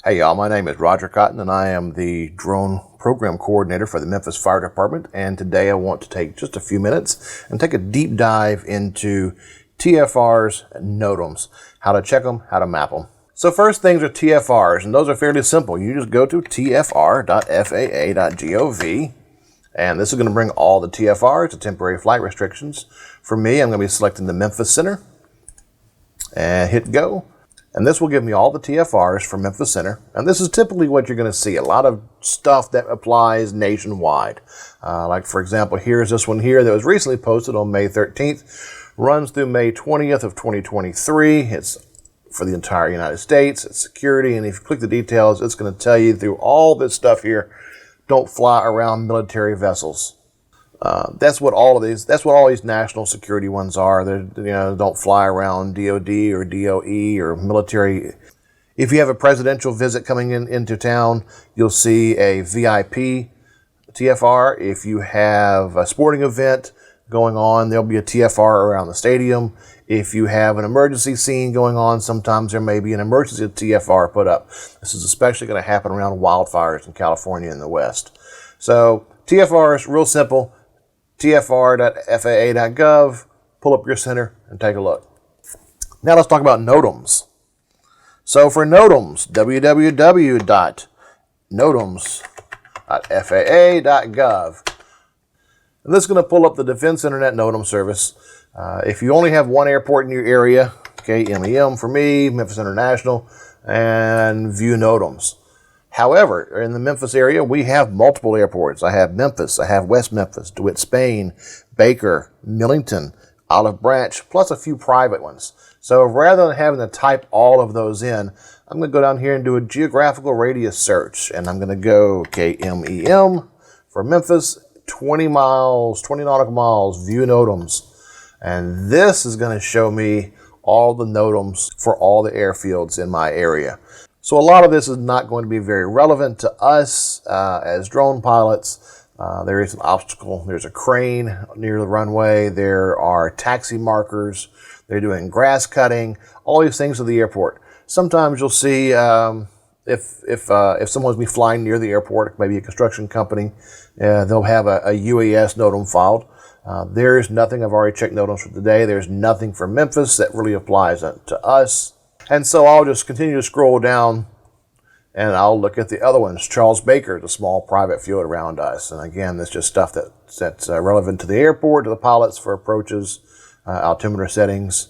Hey y'all, my name is Roger Cotton and I am the drone program coordinator for the Memphis Fire Department, and today I want to take just a few minutes and take a deep dive into TFRs and NOTAMs, how to check them, how to map them. So first things are TFRs, and those are fairly simple. You just go to tfr.faa.gov, and this is going to bring all the TFRs, the temporary flight restrictions. For me, I'm going to be selecting the Memphis Center and hit go. And this will give me all the TFRs for Memphis Center. And this is typically what you're going to see. A lot of stuff that applies nationwide. Like, for example, here's this one here that was recently posted on May 13th. Runs through May 20th of 2023. It's for the entire United States. It's security. And if you click the details, it's going to tell you through all this stuff here, don't fly around military vessels. That's what all these national security ones are. They're, don't fly around DOD or DOE or military. If you have a presidential visit coming into town, you'll see a VIP TFR. If you have a sporting event going on, there'll be a TFR around the stadium. If you have an emergency scene going on, sometimes there may be an emergency TFR put up. This is especially going to happen around wildfires in California and the West. So TFR is real simple. tfr.faa.gov, pull up your center and take a look. Now let's talk about NOTAMs. So for NOTAMs, www.notams.faa.gov. And this is going to pull up the Defense Internet NOTAM service. If you only have one airport in your area, okay, MEM for me, Memphis International, and view NOTAMs. However, in the Memphis area, we have multiple airports. I have Memphis, I have West Memphis, DeWitt, Spain, Baker, Millington, Olive Branch, plus a few private ones. So rather than having to type all of those in, I'm going to go down here and do a geographical radius search. And I'm going to go, MEM for Memphis, 20 miles, 20 nautical miles, view NOTAMs. And this is going to show me all the NOTAMs for all the airfields in my area. So a lot of this is not going to be very relevant to us as drone pilots. There is an obstacle. There's a crane near the runway. There are taxi markers. They're doing grass cutting. All these things at the airport. Sometimes you'll see if someone's be flying near the airport, maybe a construction company, they'll have a UAS NOTAM filed. There is nothing. I've already checked NOTAMs for today. There's nothing for Memphis that really applies to us. And so I'll just continue to scroll down and I'll look at the other ones. Charles Baker, the small private field around us. And again, that's just stuff that's relevant to the airport, to the pilots for approaches, altimeter settings.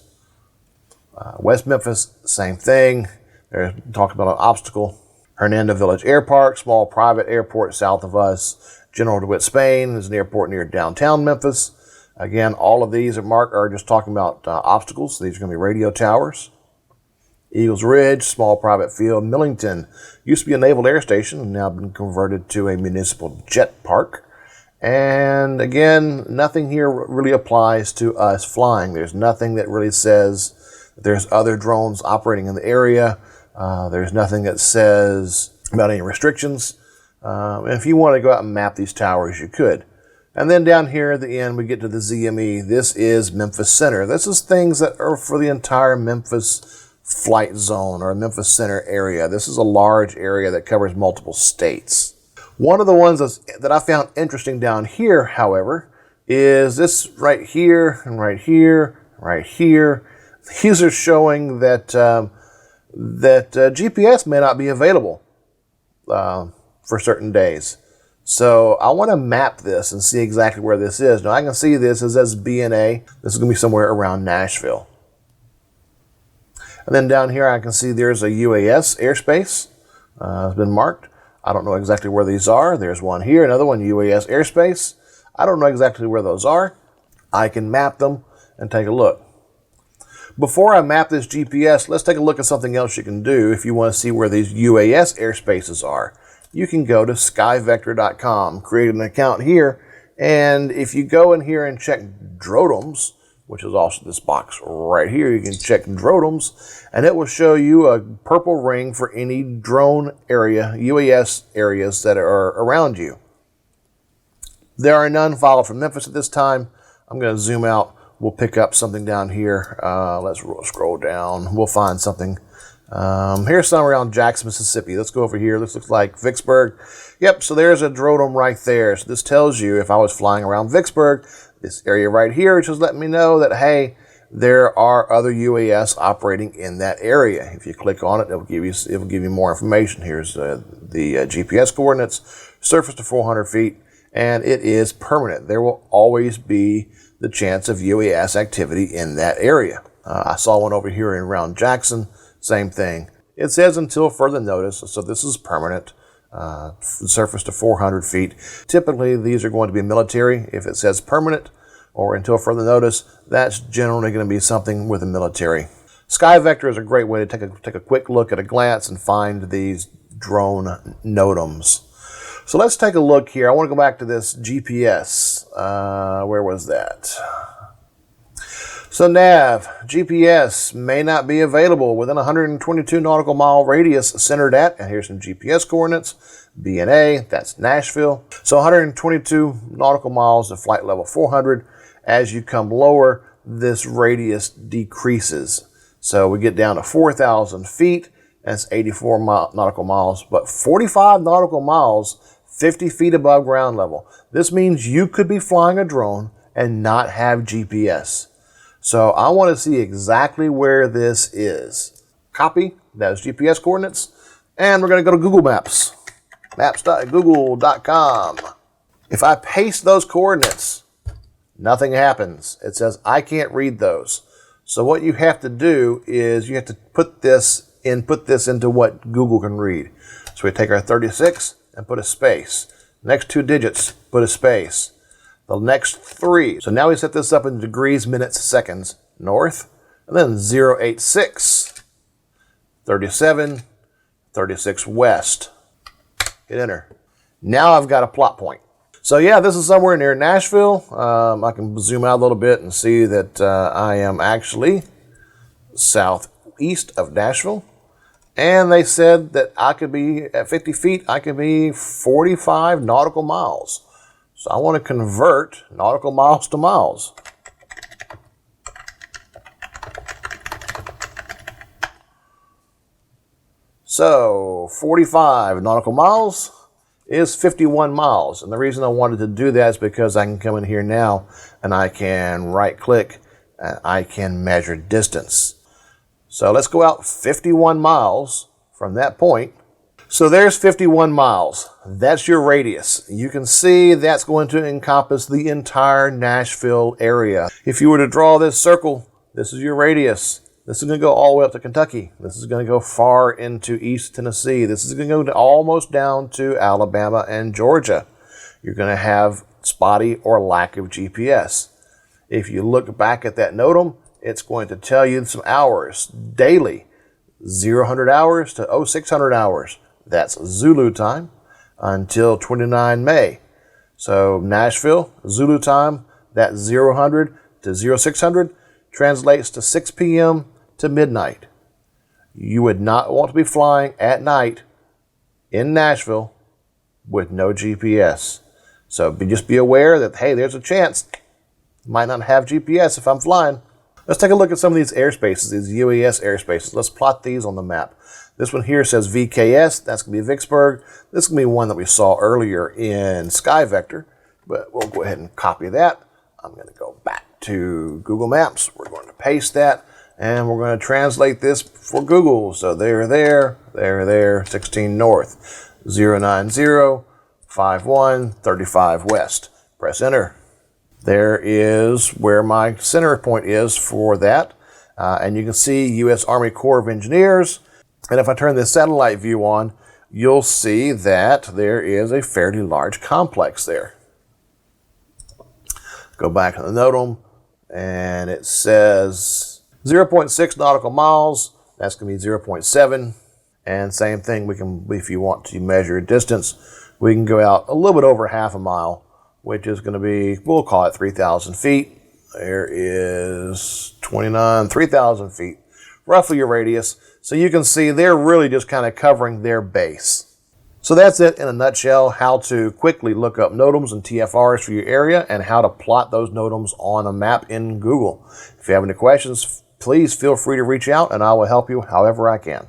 West Memphis, same thing. They're talking about an obstacle. Hernando Village Air Park, small private airport south of us. General DeWitt, Spain is an airport near downtown Memphis. Again, all of these are just talking about obstacles. These are going to be radio towers. Eagles Ridge, small private field. Millington used to be a naval air station and now been converted to a municipal jet park. And again, nothing here really applies to us flying. There's nothing that really says that there's other drones operating in the area. There's nothing that says about any restrictions. And if you want to go out and map these towers, you could. And then down here at the end, we get to the ZME. This is Memphis Center. This is things that are for the entire Memphis flight zone or Memphis Center area. This is a large area that covers multiple states. One of the ones that I found interesting down here, however, is this right here and right here, right here. These are showing that GPS may not be available for certain days. So I want to map this and see exactly where this is. Now I can see this as BNA. This is going to be somewhere around Nashville. And then down here I can see there's a UAS airspace. It's been marked. I don't know exactly where these are. There's one here, another one, UAS airspace. I don't know exactly where those are. I can map them and take a look. Before I map this GPS, let's take a look at something else you can do if you want to see where these UAS airspaces are. You can go to SkyVector.com, create an account here, and if you go in here and check DROTAMs, which is also this box right here, you can check DROTAMs, and it will show you a purple ring for any drone area, UAS areas that are around you. There are none filed from Memphis at this time. I'm going to zoom out. We'll pick up something down here. Let's scroll down. We'll find something Here's some around Jackson, Mississippi. Let's go over here. This looks like Vicksburg. Yep, so there's a DROTAM right there. So this tells you if I was flying around Vicksburg, this area right here is just letting me know that, hey, there are other UAS operating in that area. If you click on it, it will give you more information. Here's the GPS coordinates, surface to 400 feet, and it is permanent. There will always be the chance of UAS activity in that area. I saw one over here around Jackson, same thing. It says until further notice, so this is permanent. Surface to 400 feet. Typically, these are going to be military. If it says permanent or until further notice, that's generally going to be something with the military. SkyVector is a great way to take a quick look at a glance and find these drone NOTAMs. So let's take a look here. I want to go back to this GPS. Where was that? So nav, GPS may not be available within 122 nautical mile radius centered at, and here's some GPS coordinates, BNA, that's Nashville. So 122 nautical miles to flight level 400. As you come lower, this radius decreases. So we get down to 4,000 feet, that's 84 nautical miles, but 45 nautical miles, 50 feet above ground level. This means you could be flying a drone and not have GPS. So I want to see exactly where this is. Copy those GPS coordinates, and we're going to go to Google Maps, maps.google.com. If I paste those coordinates, nothing happens. It says I can't read those. So what you have to do is you have to put this into what Google can read. So we take our 36 and put a space. Next two digits, put a space. The next three. So now we set this up in degrees, minutes, seconds, north, and then 086, 37, 36 west. Hit enter. Now I've got a plot point. So yeah, this is somewhere near Nashville. I can zoom out a little bit and see that I am actually southeast of Nashville. And they said that I could be at 50 feet, I could be 45 nautical miles. So I want to convert nautical miles to miles. So 45 nautical miles is 51 miles. And the reason I wanted to do that is because I can come in here now and I can right click and I can measure distance. So let's go out 51 miles from that point. So there's 51 miles. That's your radius. You can see that's going to encompass the entire Nashville area. If you were to draw this circle, this is your radius. This is going to go all the way up to Kentucky. This is going to go far into East Tennessee. This is going to go almost down to Alabama and Georgia. You're going to have spotty or lack of GPS. If you look back at that NOTAM, it's going to tell you some hours daily, 0 hours to 0600 hours. That's Zulu time until 29 May. So Nashville, Zulu time, that 0 to 0600 translates to 6 p.m. to midnight. You would not want to be flying at night in Nashville with no GPS. So just be aware that, hey, there's a chance I might not have GPS if I'm flying. Let's take a look at some of these airspaces, these UAS airspaces. Let's plot these on the map. This one here says VKS. That's going to be Vicksburg. This is going to be one that we saw earlier in SkyVector, but we'll go ahead and copy that. I'm going to go back to Google Maps. We're going to paste that, and we're going to translate this for Google. So there, 16 north, 090, 51, 35 west. Press enter. There is where my center point is for that. And you can see U.S. Army Corps of Engineers. And if I turn this satellite view on, you'll see that there is a fairly large complex there. Go back to the NOTAM, and it says 0.6 nautical miles. That's going to be 0.7. And same thing, we can, if you want to measure distance, we can go out a little bit over half a mile, which is going to be, we'll call it 3,000 feet. There is 3,000 feet, roughly your radius. So you can see they're really just kind of covering their base. So that's it in a nutshell, how to quickly look up NOTAMs and TFRs for your area and how to plot those NOTAMs on a map in Google. If you have any questions, please feel free to reach out and I will help you however I can.